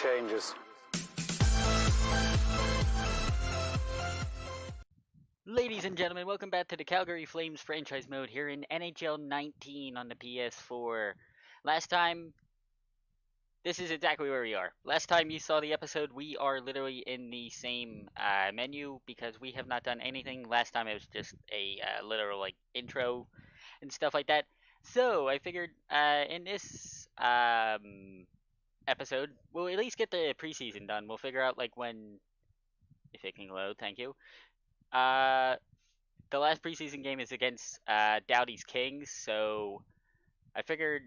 changes. Ladies and gentlemen, welcome back to the Calgary Flames franchise mode here in NHL 19 on the PS4. Last time, this is exactly where we are. Last time you saw the episode, we are literally in the same menu because we have not done anything. Last time it was just a literal like intro and stuff like that. So I figured in this episode, we'll at least get the preseason done. We'll figure out like when, if it can load, thank you. The last preseason game is against Doughty's Kings, so I figured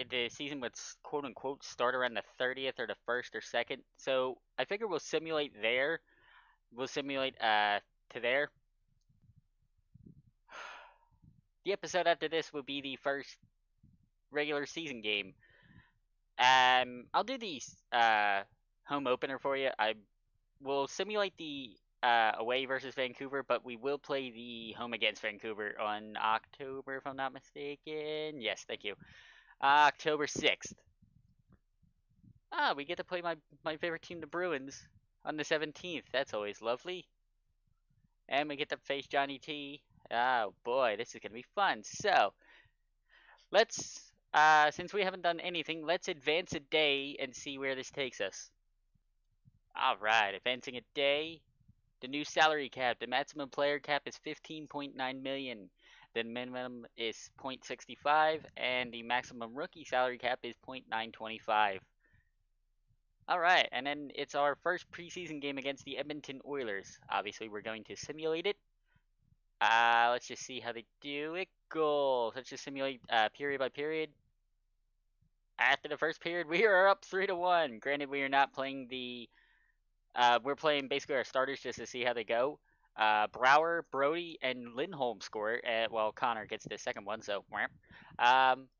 the season would quote unquote start around the 30th or the 1st or 2nd. So I figure we'll simulate there. We'll simulate to there. The episode after this will be the first regular season game. I'll do the home opener for you. I will simulate the away versus Vancouver, but we will play the home against Vancouver on October, if I'm not mistaken. Yes, thank you. October 6th. We get to play my favorite team, the Bruins, on the 17th. That's always lovely. And we get to face Johnny T. Oh boy, this is going to be fun. So, let's, since we haven't done anything, let's advance a day and see where this takes us. Alright, advancing a day. The new salary cap, the maximum player cap is 15.9 million. The minimum is 0.65, and the maximum rookie salary cap is 0.925. Alright, and then it's our first preseason game against the Edmonton Oilers. Obviously, we're going to simulate it. Let's just see how they do it. Goals. Let's just simulate period by period. After the first period, we are up 3-1. Granted, we are not playing the... we're playing basically our starters just to see how they go. Brouwer, Brody, and Lindholm score. Well, Connor gets the second one, so...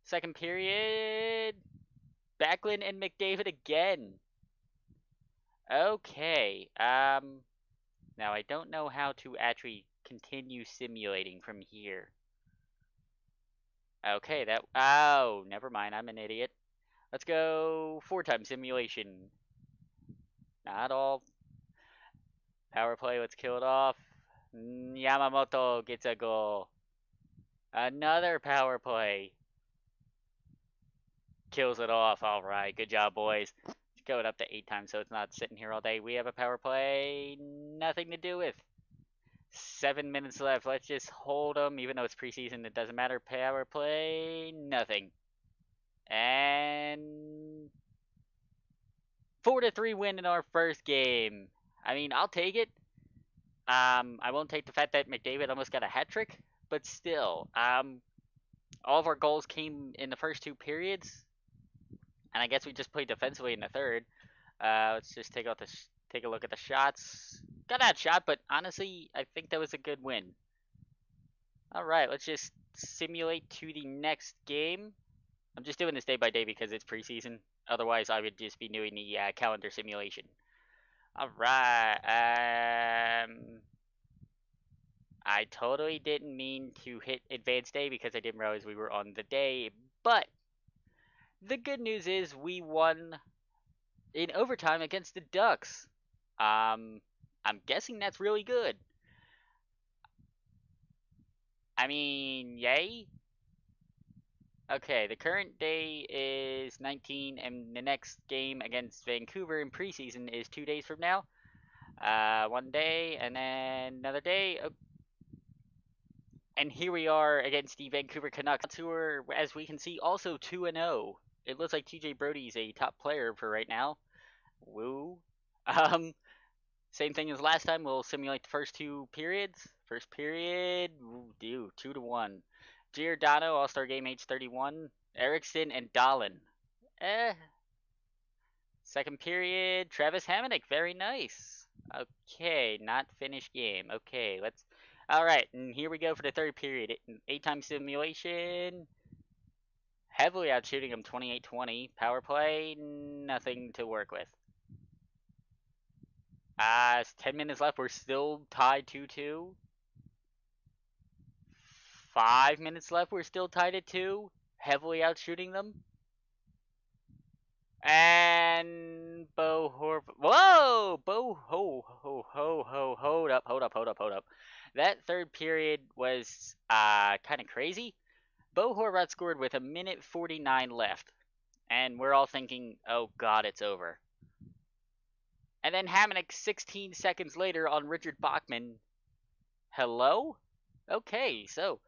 second period... Backlund and McDavid again. Okay, now I don't know how to actually continue simulating from here. Okay, oh, never mind, I'm an idiot. Let's go 4-time simulation. Not all. Power play, let's kill it off. Yamamoto gets a goal. Another power play. Kills it off, alright, good job, boys. Go it up to 8 times so it's not sitting here all day. We have a power play, nothing to do with. 7 minutes left. Let's just hold them, even though it's preseason. It doesn't matter. Power play, nothing. And 4-3 win in our first game. I mean, I'll take it. I won't take the fact that McDavid almost got a hat trick, but still, all of our goals came in the first 2 periods. And I guess we just played defensively in the third. Let's just take a look at the shots. Got that shot, but honestly, I think that was a good win. Alright, let's just simulate to the next game. I'm just doing this day by day because it's preseason. Otherwise, I would just be doing the calendar simulation. Alright, I totally didn't mean to hit advanced day because I didn't realize we were on the day, but the good news is we won in overtime against the Ducks. I'm guessing that's really good. I mean, yay? Okay, the current day is 19, and the next game against Vancouver in preseason is 2 days from now. 1 day, and then another day. And here we are against the Vancouver Canucks, who are, as we can see, also 2-0. It looks like TJ Brodie's a top player for right now. Woo. Same thing as last time. We'll simulate the first 2 periods. First period, 2-1. Giordano, All-Star Game, age 31. Erickson and Dahlin. Second period, Travis Hamonic, very nice. Okay, not finished game. Okay, let's... Alright, and here we go for the third period. 8-time simulation. Heavily outshooting him, 28-20. Power play, nothing to work with. It's 10 minutes left. We're still tied 2-2. 5 minutes left. We're still tied at 2. Heavily outshooting them. And Bo Horvat. Whoa! Bo ho ho ho ho hold up. That third period was kind of crazy. Bo Horvat scored with a minute 49 left, and we're all thinking, "Oh God, it's over." And then Hamonic 16 seconds later on Richard Bachman. Hello? Okay, so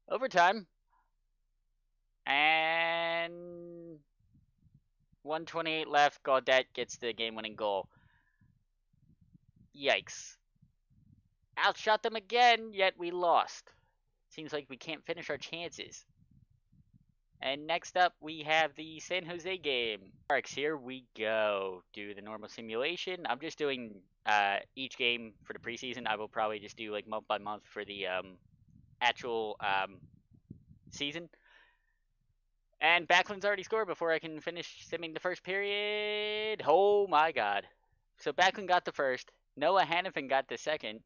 overtime and 128 left. Gaudette gets the game-winning goal. Yikes. Outshot them again, yet we lost. Seems like we can't finish our chances. And next up, we have the San Jose game. Marks, here we go. Do the normal simulation. I'm just doing each game for the preseason. I will probably just do like month by month for the actual season. And Backlund's already scored before I can finish simming the first period. Oh my God. So Backlund got the first. Noah Hannafin got the second.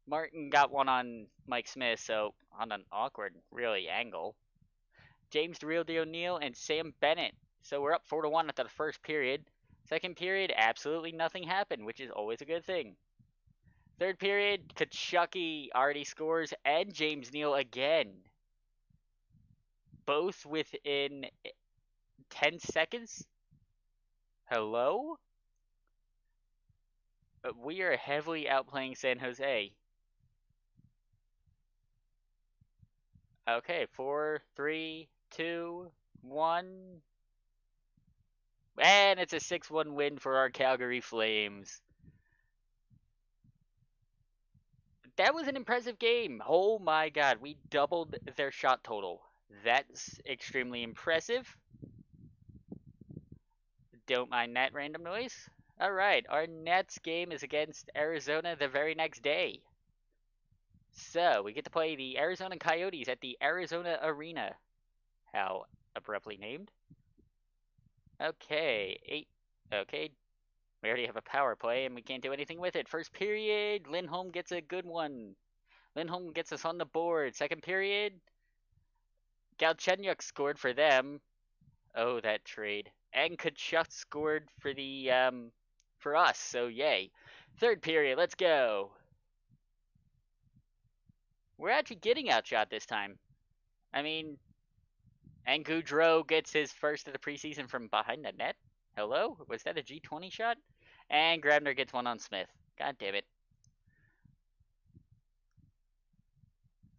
Martin got one on Mike Smith, so on an awkward, really, angle. James the Real Deal Neal and Sam Bennett. So we're up 4-1 after the first period. Second period, absolutely nothing happened, which is always a good thing. Third period, Kachuk already scores, and James Neal again. Both within 10 seconds? Hello? We are heavily outplaying San Jose. Okay, 4, 3, 2, 1. And it's a 6-1 win for our Calgary Flames. That was an impressive game. Oh my God, we doubled their shot total. That's extremely impressive. Don't mind that random noise. Alright, our next game is against Arizona the very next day. So, we get to play the Arizona Coyotes at the Arizona Arena. How abruptly named. Okay, okay, we already have a power play and we can't do anything with it. First period, Lindholm gets a good one. Lindholm gets us on the board. Second period, Galchenyuk scored for them. Oh, that trade. And Kachuk scored for the for us, so yay. Third period, let's go. We're actually getting outshot this time. I mean, and Goudreau gets his first of the preseason from behind the net. Hello? Was that a G20 shot? And Grabner gets one on Smith. God damn it.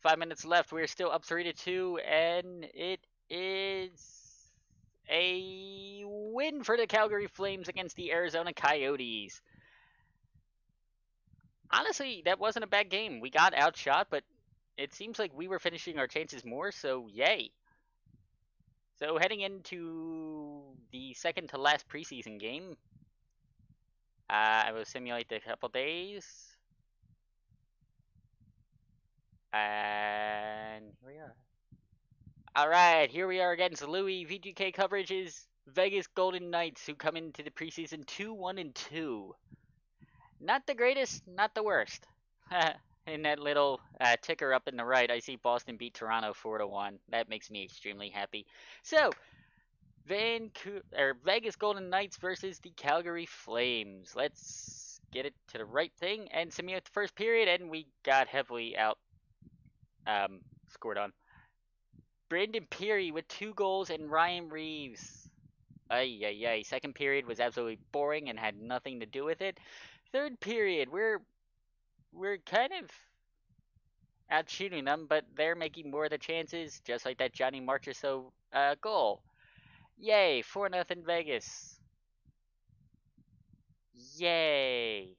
5 minutes left. We're still up 3-2, and it is a win for the Calgary Flames against the Arizona Coyotes. Honestly, that wasn't a bad game. We got outshot, but it seems like we were finishing our chances more, so yay. So heading into the second to last preseason game, I will simulate a couple days. And here we are. Alright, here we are against Louis. VGK coverage is Vegas Golden Knights, who come into the preseason 2-1-2. Not the greatest, not the worst. In that little ticker up in the right, I see Boston beat Toronto 4-1. That makes me extremely happy. So, Vegas Golden Knights versus the Calgary Flames. Let's get it to the right thing and simulate the first period, and we got heavily out scored on. Brandon Peary with 2 goals and Ryan Reeves. Ay. Second period was absolutely boring and had nothing to do with it. Third period, we're kind of out shooting them, but they're making more of the chances, just like that Johnny Marchessault goal. Yay, 4-0 Vegas. Yay.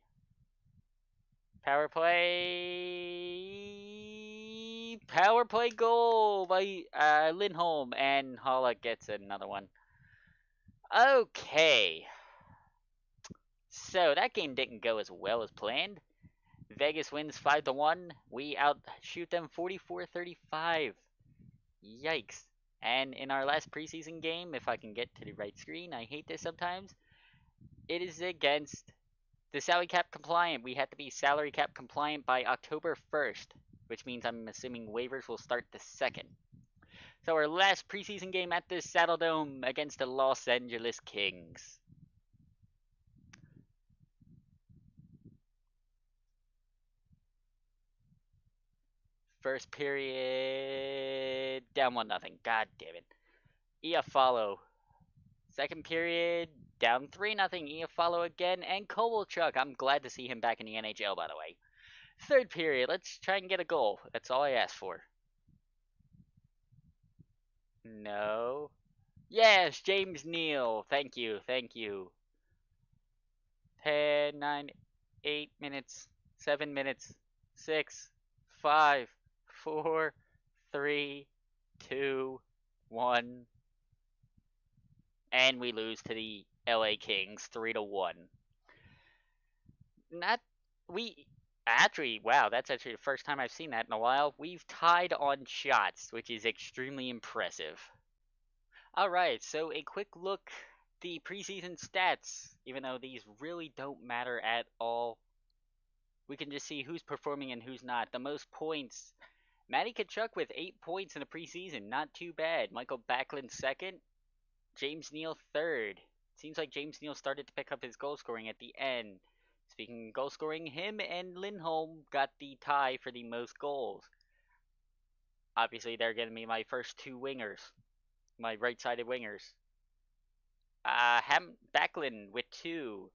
Power play goal by Lindholm, and Holla gets another one. Okay. So that game didn't go as well as planned. Vegas wins 5-1. We outshoot them 44-35. Yikes. And in our last preseason game, if I can get to the right screen, I hate this sometimes, it is against the salary cap compliant. We have to be salary cap compliant by October 1st, which means I'm assuming waivers will start the 2nd. So our last preseason game at the Saddle Dome against the Los Angeles Kings. First period, down 1-0. God damn it. Iafallo. Second period, down 3-0. Iafallo again, and Kovalchuk. I'm glad to see him back in the NHL, by the way. Third period, let's try and get a goal. That's all I asked for. No. Yes, James Neal. Thank you, thank you. 10, 9, 8 minutes, 7 minutes, 6, 5, 4, 3, 2, 1. And we lose to the LA Kings 3-1. Not we actually, wow, that's actually the first time I've seen that in a while. We've tied on shots, which is extremely impressive. All right, so a quick look the preseason stats, even though these really don't matter at all. We can just see who's performing and who's not. The most points, Matty Tkachuk with 8 points in the preseason, not too bad. Michael Backlund second, James Neal third. Seems like James Neal started to pick up his goal scoring at the end. Speaking of goal scoring, him and Lindholm got the tie for the most goals. Obviously, they're going to be my first two wingers, my right-sided wingers. Backlund with 2,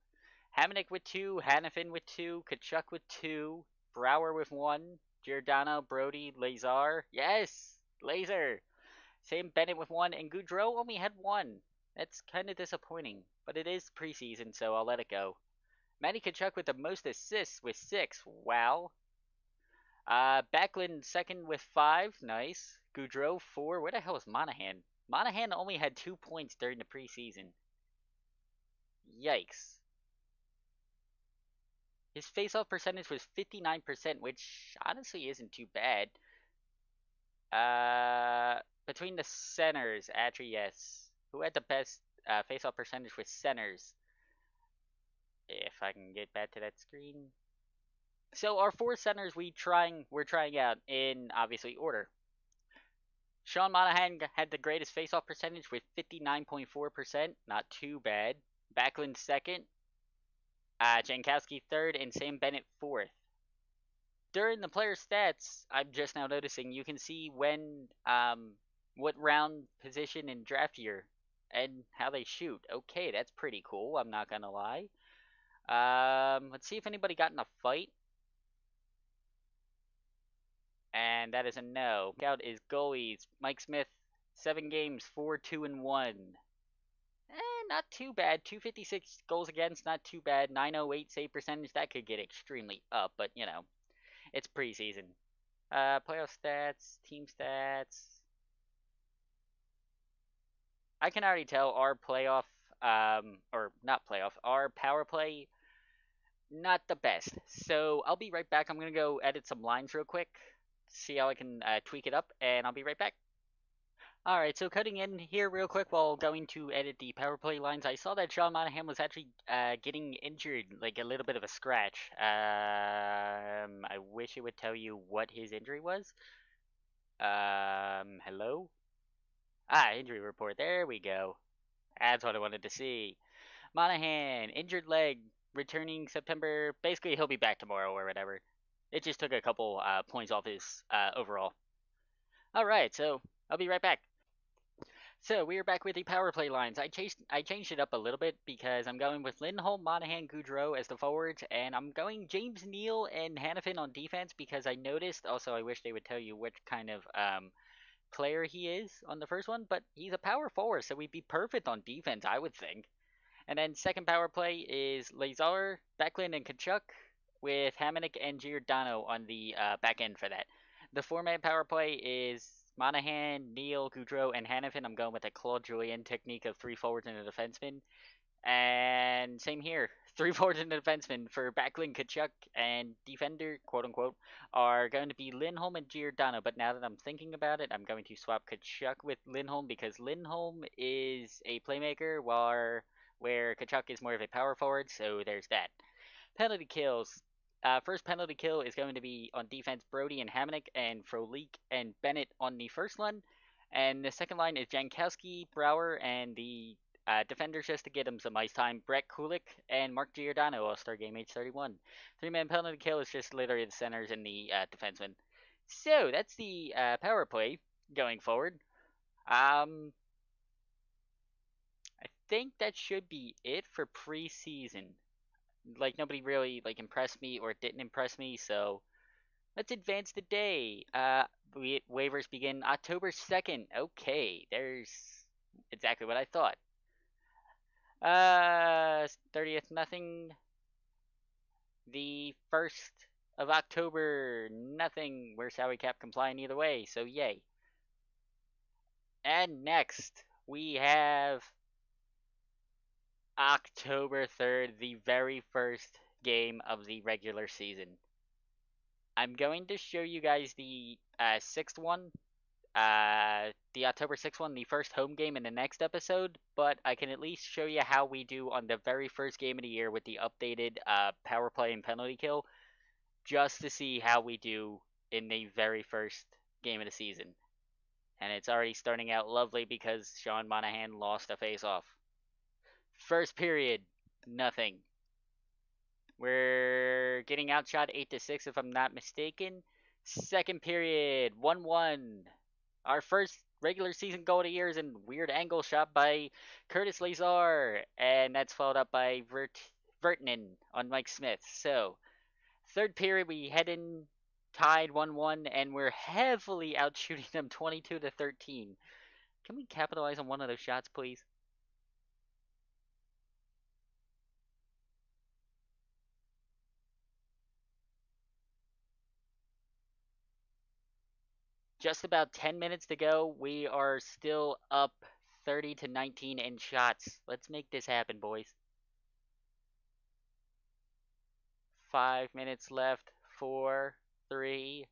Hamonic with 2, Hanifin with 2, Tkachuk with 2, Brouwer with 1, Giordano, Brody, Lazar. Yes, Laser. Sam Bennett with 1, and Goudreau only had 1. That's kind of disappointing, but it is preseason, so I'll let it go. Matty Tkachuk with the most assists with 6. Wow. Backlund second with 5. Nice. Goudreau 4. Where the hell is Monahan? Monahan only had 2 points during the preseason. Yikes. His face-off percentage was 59%, which honestly isn't too bad. Between the centers, actually, yes. Who had the best face-off percentage with centers? If I can get back to that screen. So our 4 centers we're trying out in obviously order. Sean Monahan had the greatest face-off percentage with 59.4%, not too bad. Backlund second, Jankowski third, and Sam Bennett fourth. During the player stats, I'm just now noticing you can see when, what round, position, and draft year, and how they shoot. Okay, that's pretty cool. I'm not gonna lie. Let's see if anybody got in a fight. And that is a no. Out is goalies. Mike Smith, 7 games, 4-2-1. Not too bad. 256 goals against, not too bad. 908 save percentage. That could get extremely up, but you know, it's preseason. Playoff stats, team stats. I can already tell our playoff, or not playoff, our power play, not the best. So I'll be right back. I'm gonna go edit some lines real quick, see how I can tweak it up, and I'll be right back. Alright, so cutting in here real quick while going to edit the power play lines, I saw that Sean Monahan was actually getting injured, like a little bit of a scratch. I wish it would tell you what his injury was. Hello? Injury report. There we go. That's what I wanted to see. Monahan, injured leg, returning September. Basically, he'll be back tomorrow or whatever. It just took a couple points off his overall. Alright, so I'll be right back. So we are back with the power play lines. I changed it up a little bit because I'm going with Lindholm, Monahan, Goudreau as the forwards, and I'm going James Neal and Hanifin on defense because I noticed. Also, I wish they would tell you which kind of player he is on the first one, but he's a power forward, so we'd be perfect on defense, I would think. And then second power play is Lazar, Backlund, and Tkachuk with Hamonic and Giordano on the back end for that. The four-man power play is Monahan, Neal, Goudreau, and Hanifin. I'm going with a Claude Julien technique of 3 forwards and a defenseman. And same here. 3 forwards and a defenseman for Backlund, Tkachuk, and defender, quote-unquote, are going to be Lindholm and Giordano. But now that I'm thinking about it, I'm going to swap Tkachuk with Lindholm because Lindholm is a playmaker where Tkachuk is more of a power forward, so there's that. Penalty kills. First penalty kill is going to be on defense Brody and Hamonic and Frolik and Bennett on the first one. And the second line is Jankowski, Brouwer, and the defenders just to get him some ice time, Brett Kulik and Mark Giordano, All-Star Game age 31. 3-man penalty kill is just literally the centers and the defensemen. So that's the power play going forward. I think that should be it for preseason. Like nobody really like impressed me or didn't impress me, so let's advance the day. Waivers begin October 2nd. Okay, there's exactly what I thought. 30th nothing. The 1st of October nothing. We're salary cap compliant either way, so yay. And next we have October 3rd, the very first game of the regular season. I'm going to show you guys the 6th one, the October 6th one, the first home game in the next episode, but I can at least show you how we do on the very first game of the year with the updated power play and penalty kill, just to see how we do in the very first game of the season. And it's already starting out lovely because Sean Monahan lost a face-off. First period, nothing. We're getting outshot 8-6 if I'm not mistaken. Second period, 1-1. Our first regular season goal of the year is a weird angle shot by Curtis Lazar, and that's followed up by Vertinen on Mike Smith. So, third period, we head in tied 1-1, and we're heavily outshooting them 22-13. Can we capitalize on one of those shots, please? Just about 10 minutes to go. We are still up 30-19 in shots. Let's make this happen, boys. 5 minutes left. 4, 3,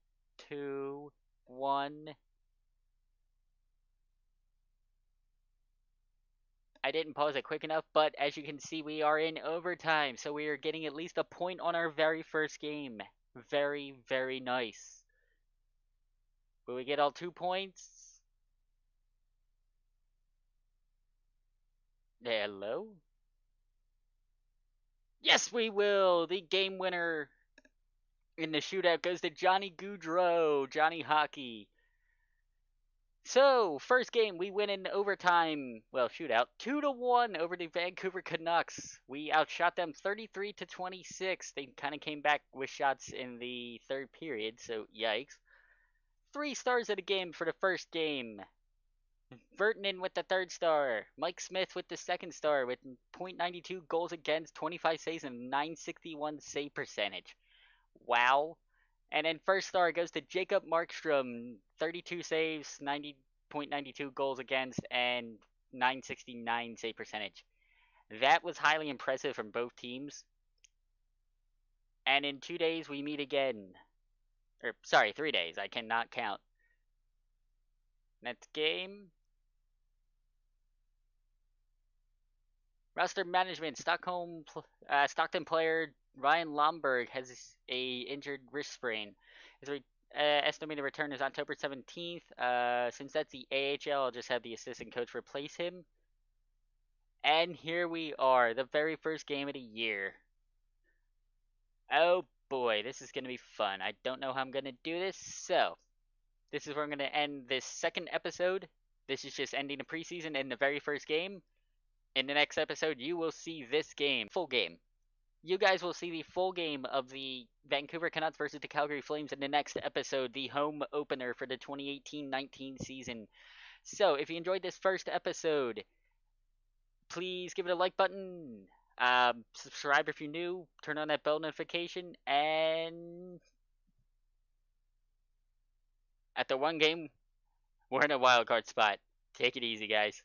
2, 1. I didn't pause it quick enough, but as you can see, we are in overtime, so we are getting at least a point on our very first game. Very, very nice. Will we get all 2 points? Hello? Yes, we will! The game winner in the shootout goes to Johnny Goudreau, Johnny Hockey. So, first game, we win in overtime, well, shootout, 2-1 over the Vancouver Canucks. We outshot them 33-26. They kind of came back with shots in the third period, so yikes. 3 stars of the game for the first game. Vertinen with the third star. Mike Smith with the second star with .92 goals against, 25 saves, and 961 save percentage. Wow. And then first star goes to Jacob Markstrom, 32 saves, 90.92 goals against, and 969 save percentage. That was highly impressive from both teams. And in 2 days, we meet again. Or, sorry, 3 days. I cannot count. Next game. Roster management. Stockton player Ryan Lomberg has a injured wrist sprain. His estimated return is October 17th. Since that's the AHL, I'll just have the assistant coach replace him. And here we are, the very first game of the year. Oh boy, this is going to be fun. I don't know how I'm going to do this, so this is where I'm going to end this second episode. This is just ending the preseason and the very first game. In the next episode, you will see this game, full game. You guys will see the full game of the Vancouver Canucks versus the Calgary Flames in the next episode, the home opener for the 2018-19 season. So, if you enjoyed this first episode, please give it a like button, subscribe if you're new, turn on that bell notification, and at the one game, we're in a wild card spot. Take it easy, guys.